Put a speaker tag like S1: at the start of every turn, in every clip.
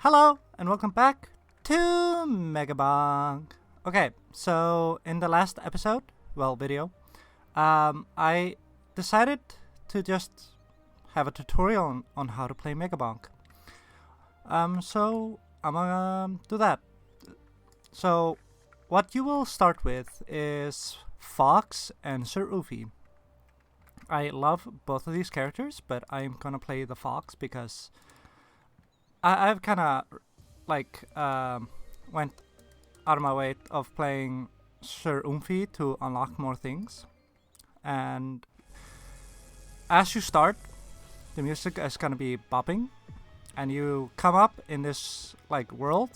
S1: Hello and welcome back to Megabonk. Okay, so in the last episode, video, I decided to just have a tutorial on how to play Megabonk. So I'm gonna do that. So what you will start with is Fox and Sir Oofy. I love both of these characters, but I'm gonna play the Fox because I've kind of went out of my way of playing Sir Oofy to unlock more things. And as you start, the music is gonna be bopping, and you come up in this world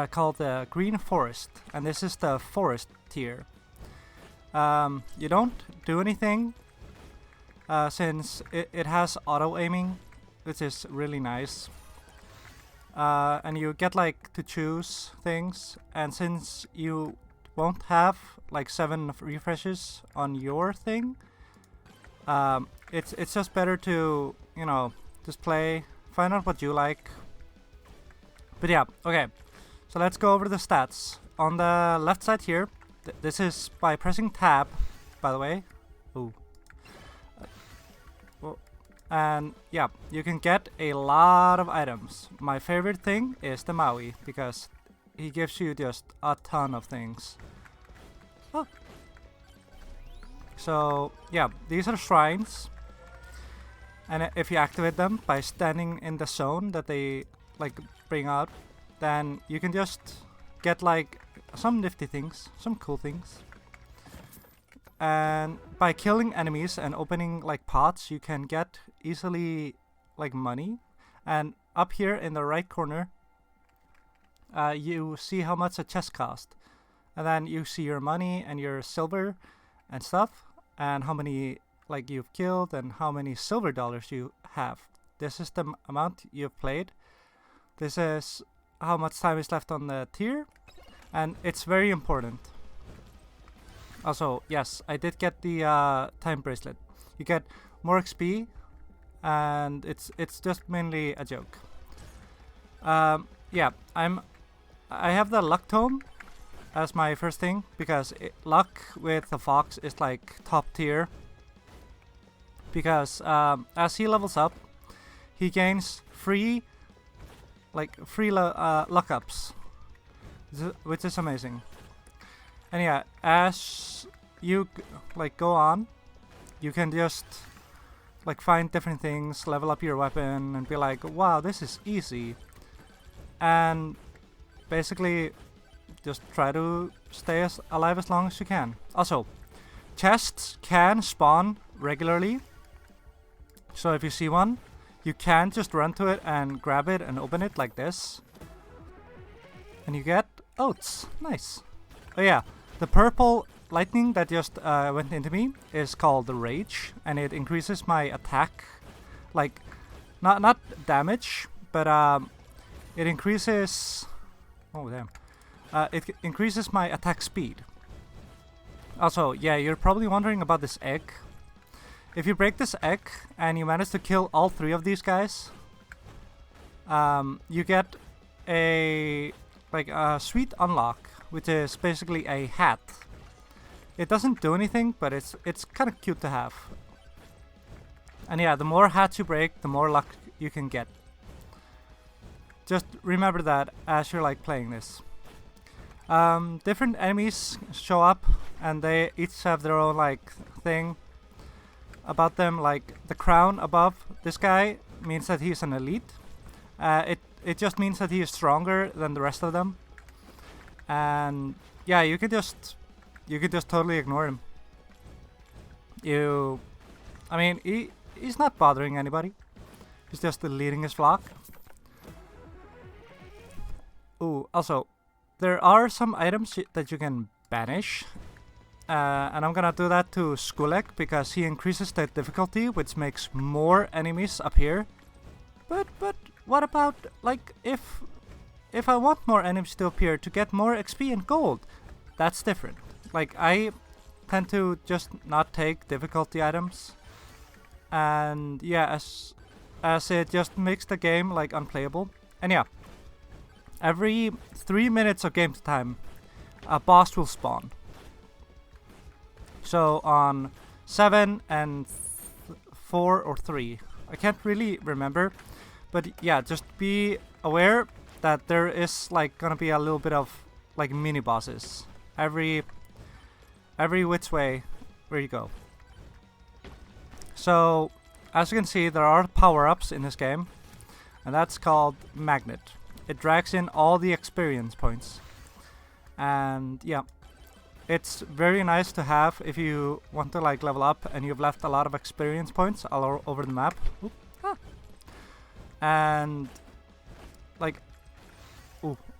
S1: called the Green Forest, and this is the forest tier. You don't do anything since it has auto aiming, which is really nice. And you get to choose things, and since you won't have 7 refreshes on your thing, it's just better to just play, find out what you like. But yeah, okay. So let's go over the stats. On the left side here, this is by pressing tab, by the way. Ooh. And yeah, you can get a lot of items. My favorite thing is the Maui, because he gives you just a ton of things. Oh. So yeah, these are shrines, and if you activate them by standing in the zone that they bring out, then you can just get some nifty things, some cool things. And by killing enemies and opening pots, you can get easily money. And up here in the right corner, you see how much a chest cost, and then you see your money and your silver and stuff, and how many you've killed and how many silver dollars you have. This is the amount you've played. This is how much time is left on the tier, and it's very important. Also, yes, I did get the time bracelet. You get more XP, and it's just mainly a joke. Yeah, I have the luck tome as my first thing, because luck with the Fox is top tier. Because as he levels up, he gains free luck ups, which is amazing. And yeah, as you go on, you can just find different things, level up your weapon, and be wow, this is easy. And basically just try to stay alive as long as you can. Also, chests can spawn regularly, so if you see one, you can just run to it and grab it and open it like this, and you get oats. Nice. Oh yeah, the purple lightning that just went into me is called the Rage, and it increases my attack, not damage, but it increases. Oh damn! It increases my attack speed. Also, yeah, you're probably wondering about this egg. If you break this egg and you manage to kill all 3 of these guys, you get a sweet unlock, which is basically a hat. It doesn't do anything, but it's kind of cute to have. And yeah, the more hats you break, the more luck you can get. Just remember that as you're playing this. Different enemies show up, and they each have their own thing about them. The crown above this guy means that he's an elite. It just means that he is stronger than the rest of them. And yeah, you could just totally ignore him. I mean, he's not bothering anybody. He's just leading his flock. Ooh, also, there are some items that you can banish. And I'm gonna do that to Skulek, because he increases the difficulty, which makes more enemies appear. But what about if I want more enemies to appear to get more XP and gold? That's different. I tend to just not take difficulty items, and yeah, as it just makes the game like unplayable. And yeah, every 3 minutes of game time, a boss will spawn. So on 7 and 4 or 3, I can't really remember, but yeah, just be aware that there is like gonna be a little bit of like mini bosses every which way where you go. So as you can see, there are power-ups in this game, and that's called Magnet. It drags in all the experience points, and yeah, it's very nice to have if you want to like level up and you've left a lot of experience points all over the map. Oop. Ah. And like,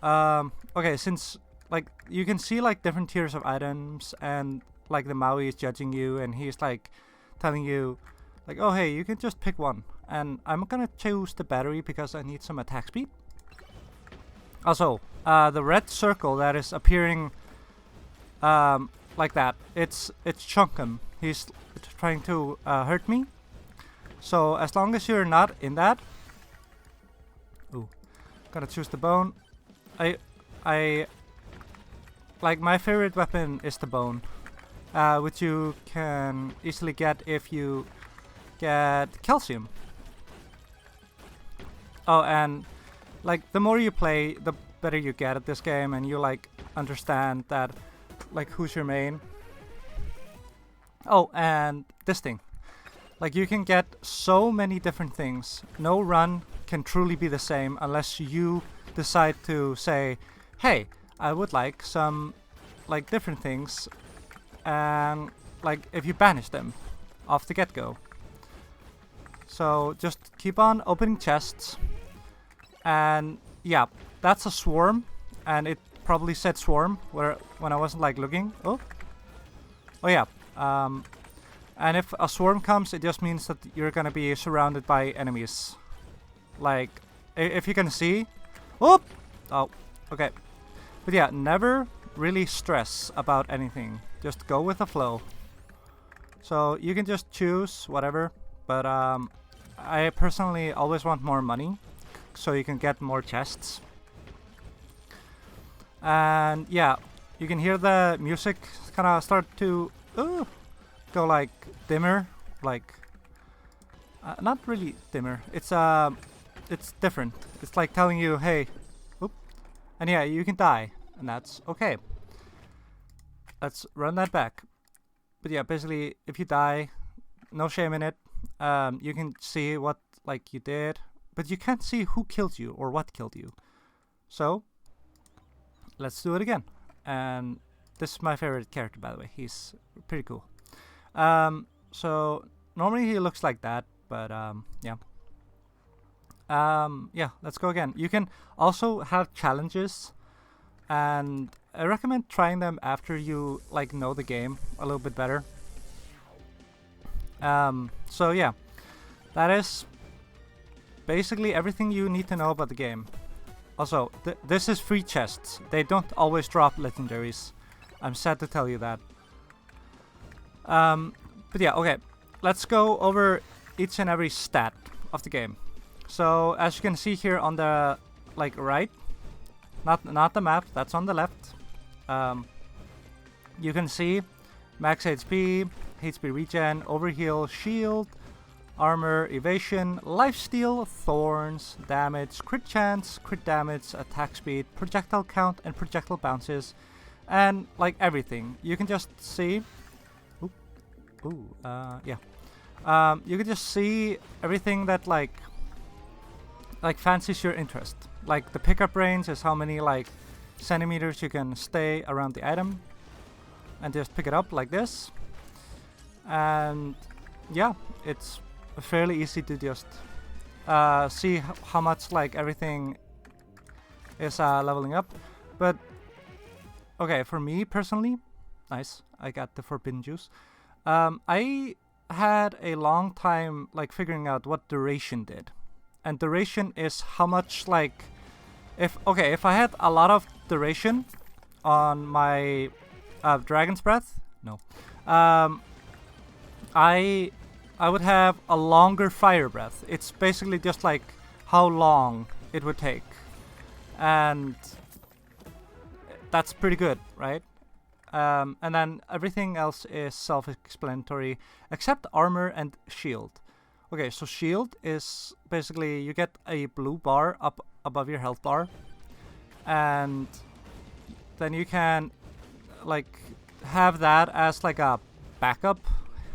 S1: okay, since like you can see like different tiers of items, and like the Maui is judging you, and he's like telling you like, oh hey, you can just pick one, and I'm gonna choose the battery because I need some attack speed. Also, the red circle that is appearing like that, it's Chunkum. He's trying to hurt me. So as long as you're not in that, gotta choose the bone. I like, my favorite weapon is the bone, which you can easily get if you get calcium. Oh, and like the more you play, the better you get at this game, and you like understand that like who's your main. Oh, and this thing. Like you can get so many different things. No run can truly be the same unless you decide to say, hey, I would like some like different things, and like if you banish them off the get-go. So just keep on opening chests, and yeah, that's a swarm, and it probably said swarm when I wasn't like looking. Oh yeah. And if a swarm comes, it just means that you're gonna be surrounded by enemies. Like, if you can see. Oh, okay. But yeah, never really stress about anything. Just go with the flow. So you can just choose whatever, but I personally always want more money, so you can get more chests. And yeah, you can hear the music kind of start to go like dimmer, like not really dimmer. It's different. It's like telling you, hey, whoop, and yeah, you can die, and that's okay. Let's run that back. But yeah, basically, if you die, no shame in it. You can see what like you did, but you can't see who killed you or what killed you. So let's do it again. And this is my favorite character, by the way. He's pretty cool. So normally he looks like that, but yeah. Yeah, let's go again. You can also have challenges, and I recommend trying them after you like know the game a little bit better. So yeah, that is basically everything you need to know about the game. Also, this is free chests. They don't always drop legendaries. I'm sad to tell you that. But yeah, okay. Let's go over each and every stat of the game. So as you can see here on the like right, not the map, that's on the left. You can see max HP, HP regen, overheal, shield, armor, evasion, lifesteal, thorns, damage, crit chance, crit damage, attack speed, projectile count, and projectile bounces, and like everything. You can just see. Yeah. You can just see everything that like fancies your interest. Like the pickup range is how many like centimeters you can stay around the item, and just pick it up like this. And yeah, it's fairly easy to just see how much like everything is leveling up. But okay, for me personally, nice, I got the forbidden juice. I had a long time like figuring out what duration did, and duration is how much like if I had a lot of duration on my dragon's breath, no, I I would have a longer fire breath. It's basically just like how long it would take. And that's pretty good, right? And then everything else is self-explanatory, except armor and shield. Okay, so shield is basically you get a blue bar up above your health bar, and then you can like have that as like a backup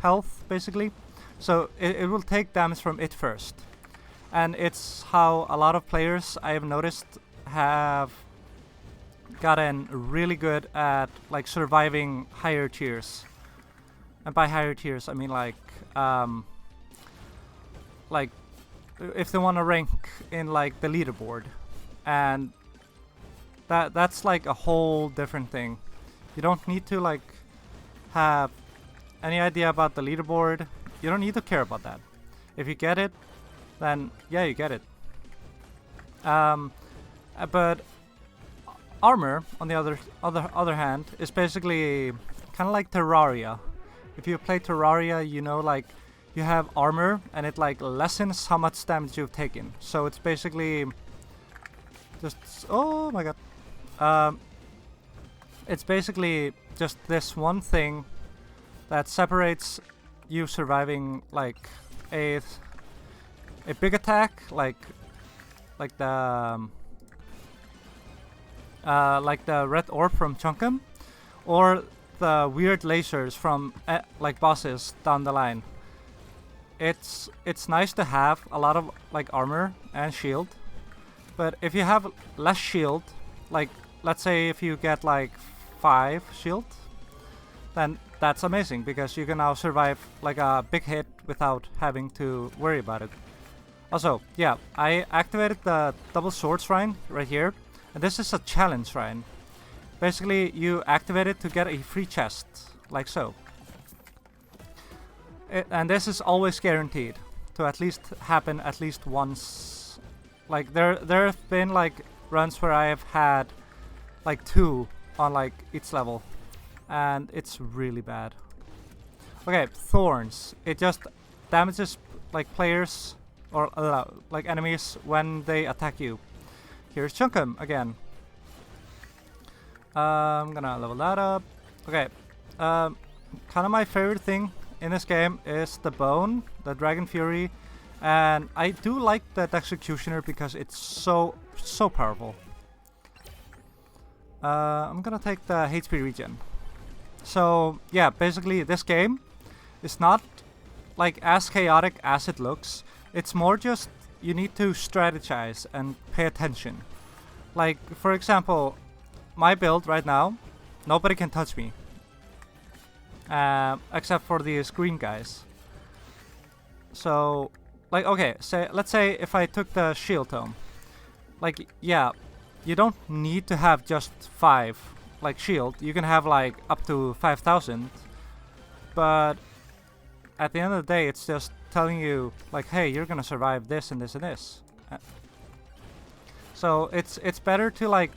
S1: health, basically. So it will take damage from it first, and it's how a lot of players I have noticed have gotten really good at like surviving higher tiers. And by higher tiers, I mean like if they want to rank in like the leaderboard, and that's like a whole different thing. You don't need to like have any idea about the leaderboard. You don't need to care about that. If you get it, then yeah, you get it. But armor, on the other hand, is basically kind of like Terraria. If you play Terraria, you know, like you have armor, and it like lessens how much damage you've taken. So it's basically just oh my god. It's basically just this one thing that separates you surviving like a big attack, like the red orb from Chunkum, or the weird lasers from like bosses down the line. It's nice to have a lot of like armor and shield, but if you have less shield, like let's say if you get like 5 shield, then that's amazing because you can now survive like a big hit without having to worry about it. Also, yeah, I activated the double sword shrine right here, and this is a challenge shrine. Basically, you activate it to get a free chest, like so. And this is always guaranteed to at least happen at least once. Like there have been like runs where I have had like 2 on like each level, and it's really bad. Okay, thorns. It just damages like players or like enemies when they attack you. Here's Chunkum again. I'm gonna level that up. Okay, kind of my favorite thing in this game is the bone, the Dragon Fury, and I do like that Executioner because it's so powerful. I'm gonna take the HP regen. So yeah, basically this game is not like as chaotic as it looks. It's more just you need to strategize and pay attention. Like for example, my build right now, nobody can touch me. Except for these green guys. So like okay, let's say if I took the shield tome. Like yeah, you don't need to have just 5 like shield. You can have like up to 5,000. But at the end of the day, it's just telling you like, hey, you're gonna survive this and this and this. So it's better to like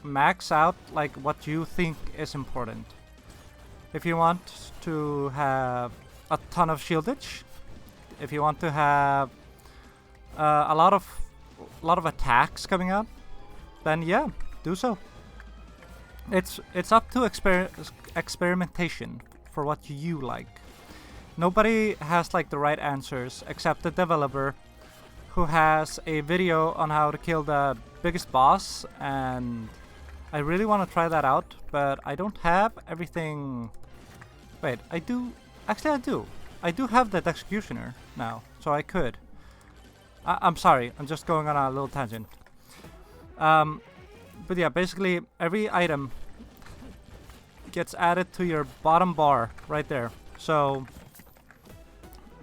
S1: max out like what you think is important. If you want to have a ton of shieldage, if you want to have a lot of attacks coming out, then yeah, do so. It's up to experimentation for what you like. Nobody has like the right answers except the developer, who has a video on how to kill the biggest boss, and I really want to try that out, but I don't have everything. Wait, I do. Actually, I do. I do have that Executioner now, so I could. I'm sorry, I'm just going on a little tangent. But yeah, basically every item gets added to your bottom bar right there. So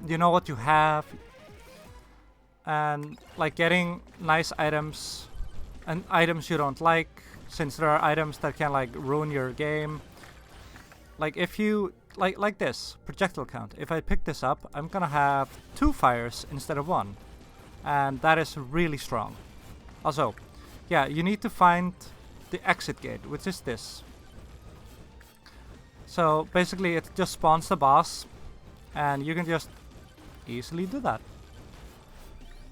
S1: you know what you have, and like getting nice items and items you don't like, since there are items that can like ruin your game. Like if you like this projectile count, if I pick this up, I'm gonna have 2 fires instead of 1, and that is really strong. Also, yeah, you need to find the exit gate, which is this. So basically it just spawns the boss, and you can just easily do that.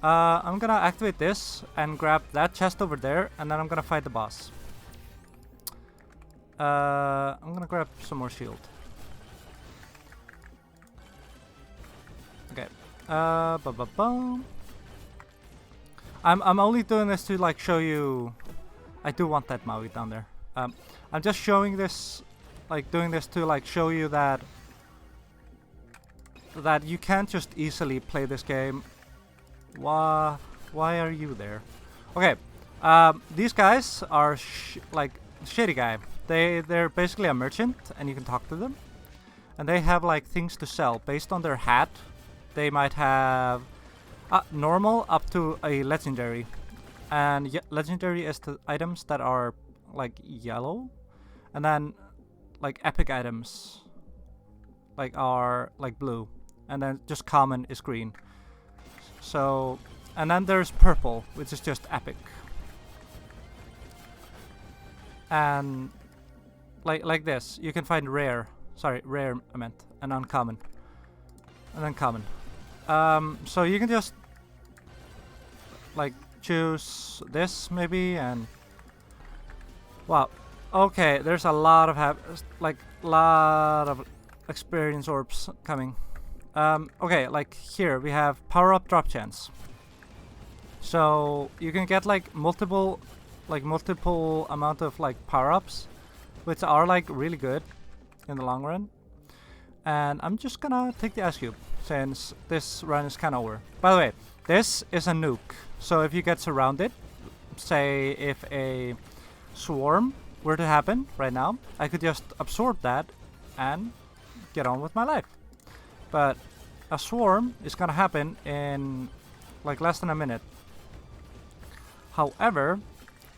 S1: I'm gonna activate this and grab that chest over there, and then I'm gonna fight the boss. I'm gonna grab some more shield. Okay. Ba-ba-bum. I'm only doing this to like show you. I do want that Maui down there. I'm just showing this, like doing this to like show you that you can't just easily play this game. Why are you there? Okay. These guys are like shitty guy. They're basically a merchant, and you can talk to them, and they have like things to sell based on their hat. They might have normal up to a legendary, and legendary is the items that are like yellow, and then like epic items like are like blue, and then just common is green. So, and then there's purple, which is just epic, and like this you can find rare. Sorry, rare I meant, and uncommon, and then common. So you can just like choose this maybe, and wow, okay, there's a lot of lot of experience orbs coming. Okay, like here we have power up drop chance. So you can get like multiple amount of like power ups, which are like really good in the long run. And I'm just gonna take the ice cube since this run is kind of over. By the way, this is a nuke. So if you get surrounded, say if a swarm were to happen right now, I could just absorb that and get on with my life. But a swarm is gonna happen in like less than a minute. However,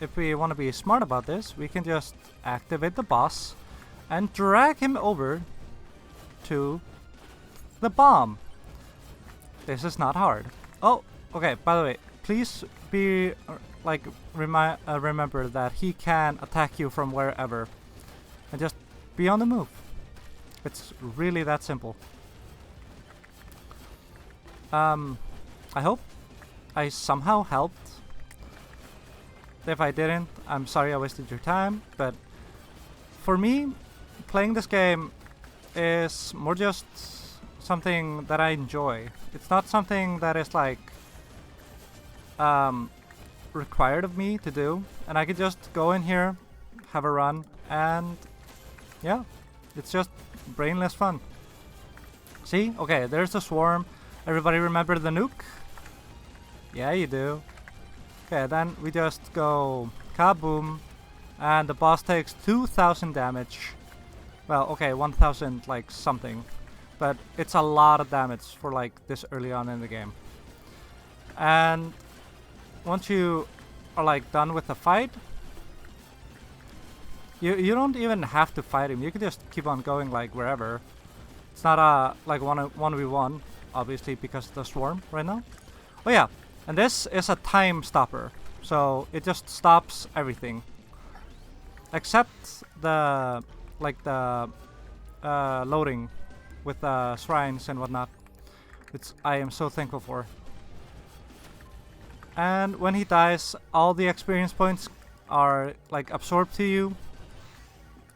S1: if we want to be smart about this, we can just activate the boss and drag him over to the bomb. This is not hard. Oh, okay, by the way, please be remember that he can attack you from wherever, and just be on the move. It's really that simple. I hope I somehow helped. If I didn't, I'm sorry I wasted your time, but for me, playing this game is more just something that I enjoy. It's not something that is like required of me to do, and I could just go in here, have a run, and yeah, it's just brainless fun. See? Okay, there's the swarm. Everybody remember the nuke? Yeah, you do. Okay, then we just go kaboom, and the boss takes 2,000 damage. Well, okay, 1,000 like something, but it's a lot of damage for like this early on in the game. And once you are like done with the fight, you don't even have to fight him. You can just keep on going like wherever. It's not a like 1v1, obviously, because of the swarm right now. Oh yeah, and this is a time stopper, so it just stops everything except the loading with the shrines and whatnot, which I am so thankful for. And when he dies, all the experience points are like absorbed to you,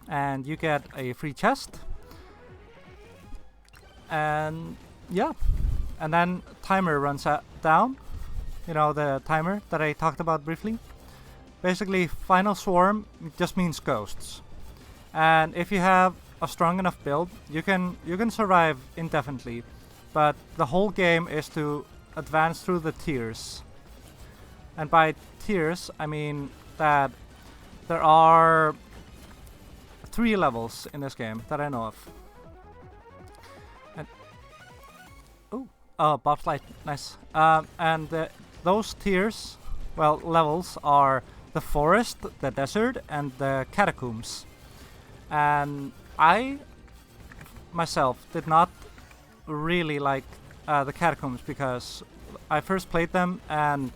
S1: and you get a free chest. And yeah, and then timer runs down. You know, the timer that I talked about briefly. Basically, final swarm just means ghosts. And if you have a strong enough build, you can survive indefinitely. But the whole game is to advance through the tiers. And by tiers, I mean that there are 3 levels in this game that I know of. And oh, bobslide, nice. And those tiers, well, levels are the forest, the desert, and the catacombs. And I myself did not really like the catacombs because I first played them and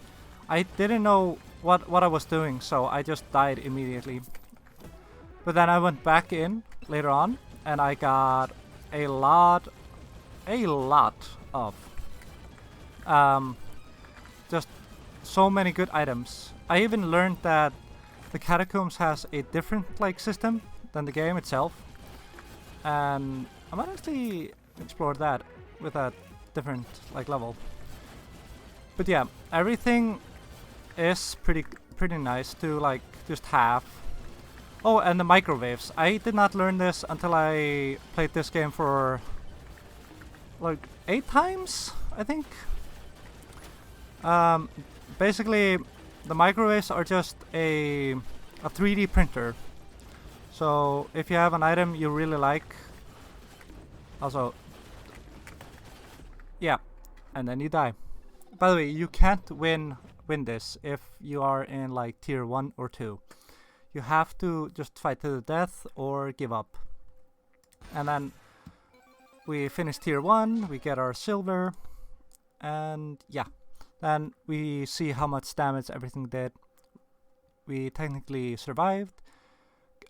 S1: I didn't know what I was doing, so I just died immediately. But then I went back in later on and I got a lot of Just so many good items. I even learned that the Catacombs has a different like system than the game itself, and I might actually explore that with a different like level. But yeah, everything is pretty nice to like just have. Oh, and the microwaves. I did not learn this until I played this game for like 8 times, I think. Basically, the microwaves are just a 3D printer. So if you have an item you really like, also, yeah, and then you die. By the way, you can't win this if you are in like tier 1 or 2. You have to just fight to the death or give up. And then we finish tier 1, we get our silver, and yeah. Then we see how much damage everything did. We technically survived,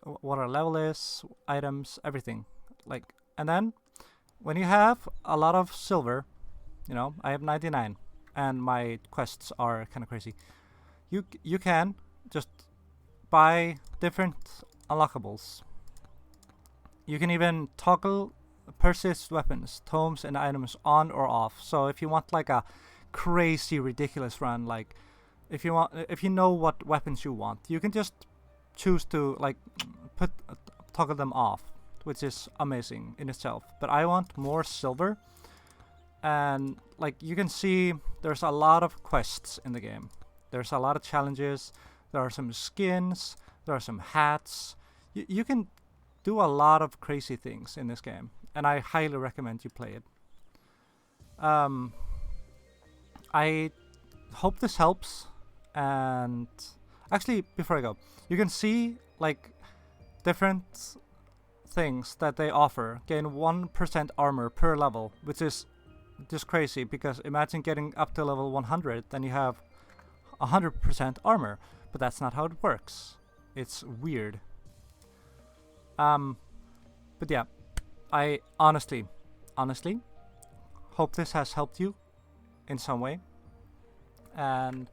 S1: what our level is, items, everything. Like, and then when you have a lot of silver, you know, I have 99 and my quests are kind of crazy. You can just buy different unlockables. You can even toggle persist weapons, tomes, and items on or off. So if you want like a crazy ridiculous run, like if you know what weapons you want, you can just choose to like toggle them off, which is amazing in itself. But I want more silver, and like you can see there's a lot of quests in the game. There's a lot of challenges, there are some skins, there are some hats. You can do a lot of crazy things in this game, and I highly recommend you play it. I hope this helps, and actually before I go, you can see like different things that they offer. Gain 1% armor per level, which is just crazy, because imagine getting up to level 100, then you have 100% armor, but that's not how it works. It's weird. But yeah, I honestly hope this has helped you in some way, and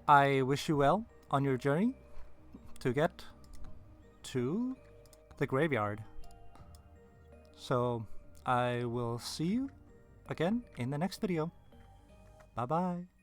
S1: I wish you well on your journey to get to the graveyard. So I will see you again in the next video. Bye bye.